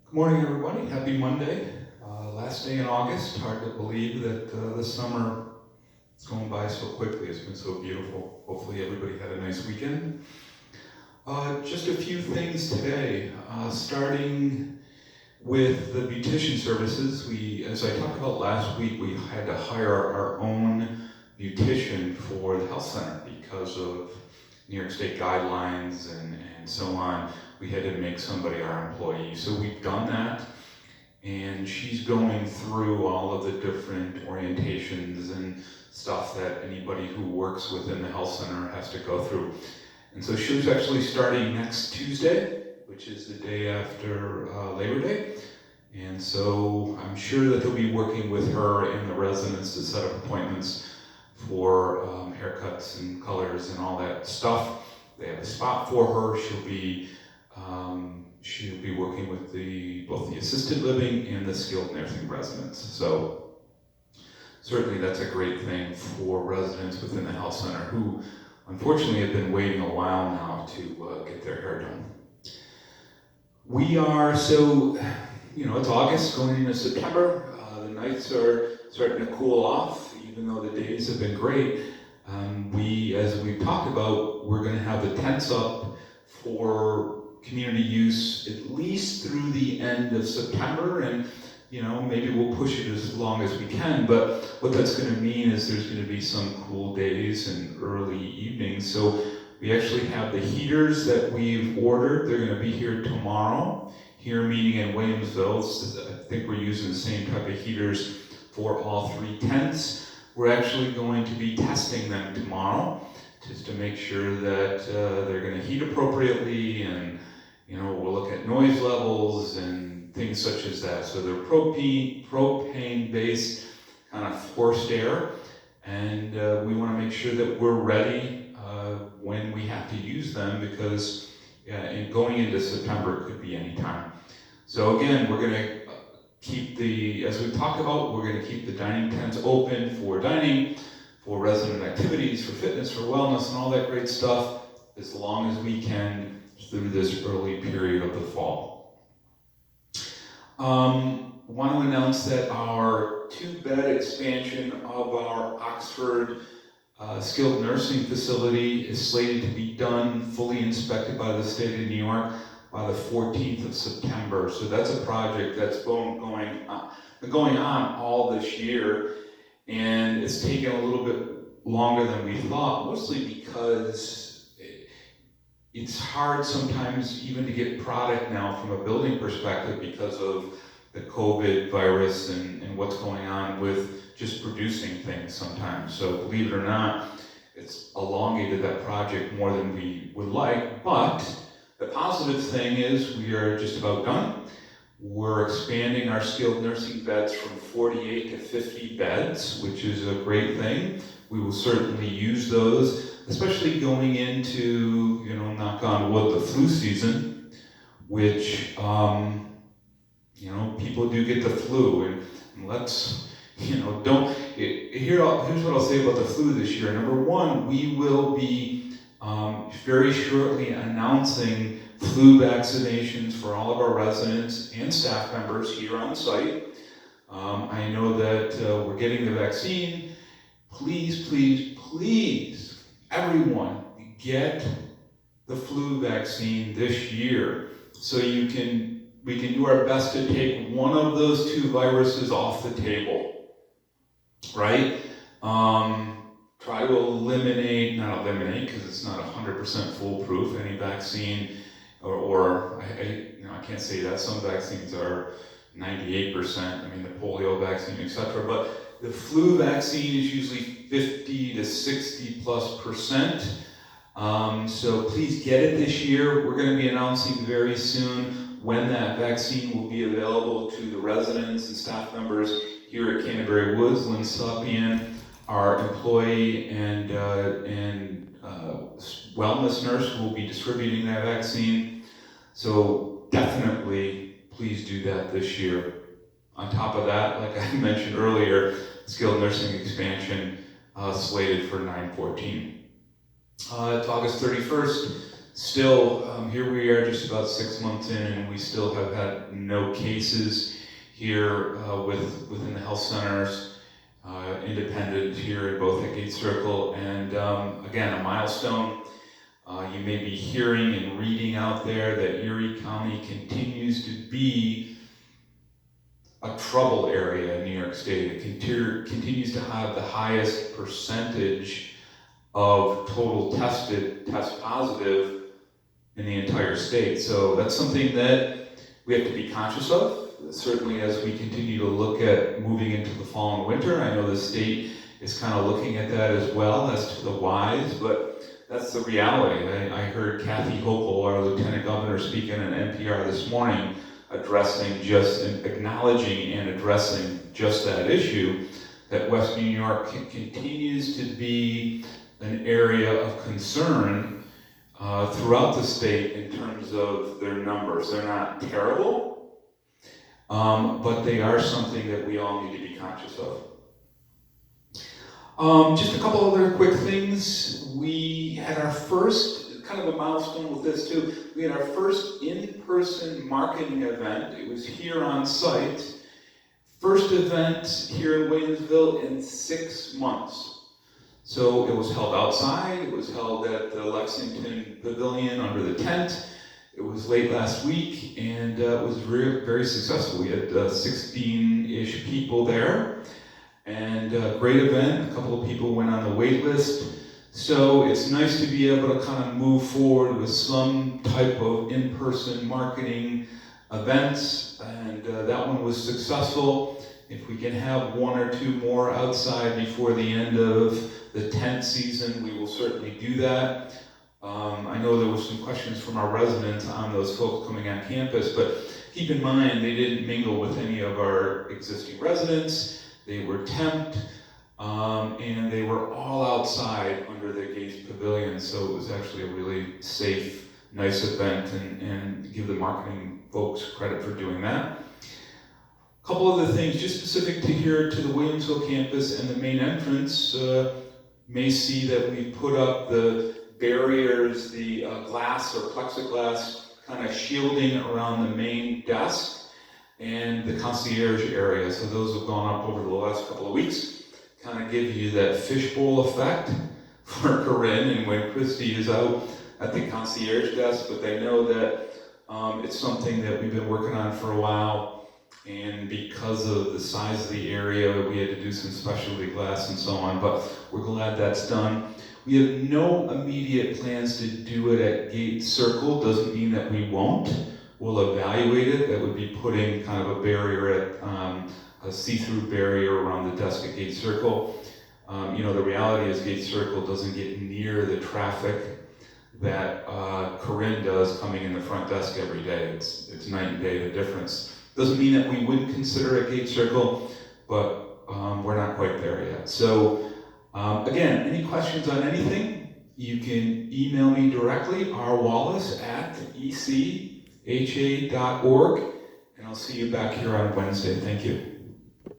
Good morning, everybody. Happy Monday. Last day in August. Hard to believe that this summer is going by so quickly. It's been so beautiful. Hopefully everybody had a nice weekend. Just a few things today. Starting with the beautician services. As I talked about last week, we had to hire our own beautician for the health center because of New York State guidelines and so on. We had to make somebody our employee. So we've done that, and she's going through all of the different orientations and stuff that anybody who works within the health center has to go through. And so she's actually starting next Tuesday, which is the day after Labor Day. And so I'm sure that they'll be working with her and the residents to set up appointments for haircuts and colors and all that stuff. They have a spot for her. She'll be working with both the assisted living and the skilled nursing residents. So certainly that's a great thing for residents within the health center who unfortunately have been waiting a while now to get their hair done. It's August going into September. The nights are starting to cool off, even though the days have been great. As we've talked about, we're going to have the tents up for community use at least through the end of September, and maybe we'll push it as long as we can, but what that's going to mean is there's going to be some cool days and early evenings. So we actually have the heaters that we've ordered. They're going to be here tomorrow, here meeting in Williamsville. I think we're using the same type of heaters for all three tents. We're actually going to be testing them tomorrow just to make sure that they're going to heat appropriately, and we'll look at noise levels and things such as that. So they're propane-based kind of forced air, and we want to make sure that we're ready when we have to use them, because going into September could be any time. So again, we're going to as we talked about, we're going to keep the dining tents open for dining, for resident activities, for fitness, for wellness, and all that great stuff as long as we can through this early period of the fall. Want to announce that our 2-bed expansion of our Oxford skilled nursing facility is slated to be done, fully inspected by the state of New York by the 14th of September. So that's a project that's been going on all this year, and it's taken a little bit longer than we thought, mostly because it's hard sometimes even to get product now from a building perspective because of the COVID virus and what's going on with just producing things sometimes. So believe it or not, it's elongated that project more than we would like, but the positive thing is we are just about done. We're expanding our skilled nursing beds from 48 to 50 beds, which is a great thing. We will certainly use those, especially going into, knock on wood, the flu season, which, people do get the flu, and let's, here's what I'll say about the flu this year. Number one, we will be very shortly announcing flu vaccinations for all of our residents and staff members here on site. I know that we're getting the vaccine. Please, please, please, everyone, get the flu vaccine this year so we can do our best to take one of those two viruses off the table, right? Try to not eliminate, because it's not 100% foolproof, any vaccine, or I can't say that. Some vaccines are 98%, the polio vaccine, etc. But the flu vaccine is usually 50 to 60+%. So please get it this year. We're going to be announcing very soon when that vaccine will be available to the residents and staff members here at Canterbury Woods. Lynn Sapian, our employee and wellness nurse, will be distributing that vaccine. So definitely, please do that this year. On top of that, like I mentioned earlier, skilled nursing expansion slated for 9/14. It's August 31st. Still, here we are just about 6 months in, and we still have had no cases here within the health centers, independent here both at Gate Circle, and again, a milestone. You may be hearing and reading out there that Erie County continues to be a trouble area in New York State. It continues to have the highest percentage of total test positive in the entire state. So that's something that we have to be conscious of, certainly as we continue to look at moving into the fall and winter. I know the state is kind of looking at that as well as to the whys, but that's the reality. I heard Kathy Hochul, our Lieutenant Governor, speaking on NPR this morning, acknowledging and addressing just that issue, that West New York continues to be an area of concern throughout the state in terms of their numbers. They're not terrible, but they are something that we all need to be conscious of. Just a couple other quick things. We had our first, kind of a milestone with this too, we had our first in-person marketing event. It was here on site. First event here in Williamsville in 6 months. So it was held outside, it was held at the Lexington Pavilion under the tent. It was late last week, and it was very, very successful. We had 16-ish people there, and a great event. A couple of people went on the wait list. So it's nice to be able to kind of move forward with some type of in-person marketing events, and that one was successful. If we can have 1 or 2 more outside before the end of the tent season, we will certainly do that. I know there were some questions from our residents on those folks coming on campus, but keep in mind they didn't mingle with any of our existing residents. They were temped, and they were all outside under the Gates Pavilion, so it was actually a really safe, nice event, and give the marketing folks credit for doing that. A couple other things, just specific to here, to the Williamsville campus and the main entrance, may see that we put up the barriers, the glass or plexiglass kind of shielding around the main desk and the concierge area. So those have gone up over the last couple of weeks, kind of give you that fishbowl effect for Corinne and when Christy is out at the concierge desk, but they know that it's something that we've been working on for a while. And because of the size of the area, we had to do some specialty glass and so on, but we're glad that's done. We have no immediate plans to do it at Gate Circle. Doesn't mean that we won't. We'll evaluate it. That would be putting kind of a barrier at, a see-through barrier around the desk at Gate Circle. The reality is Gate Circle doesn't get near the traffic that Corinne does coming in the front desk every day. It's night and day the difference. Doesn't mean that we wouldn't consider a Gate Circle, but we're not quite there yet. So again, any questions on anything, you can email me directly, rwallace@echa.org, and I'll see you back here on Wednesday. Thank you.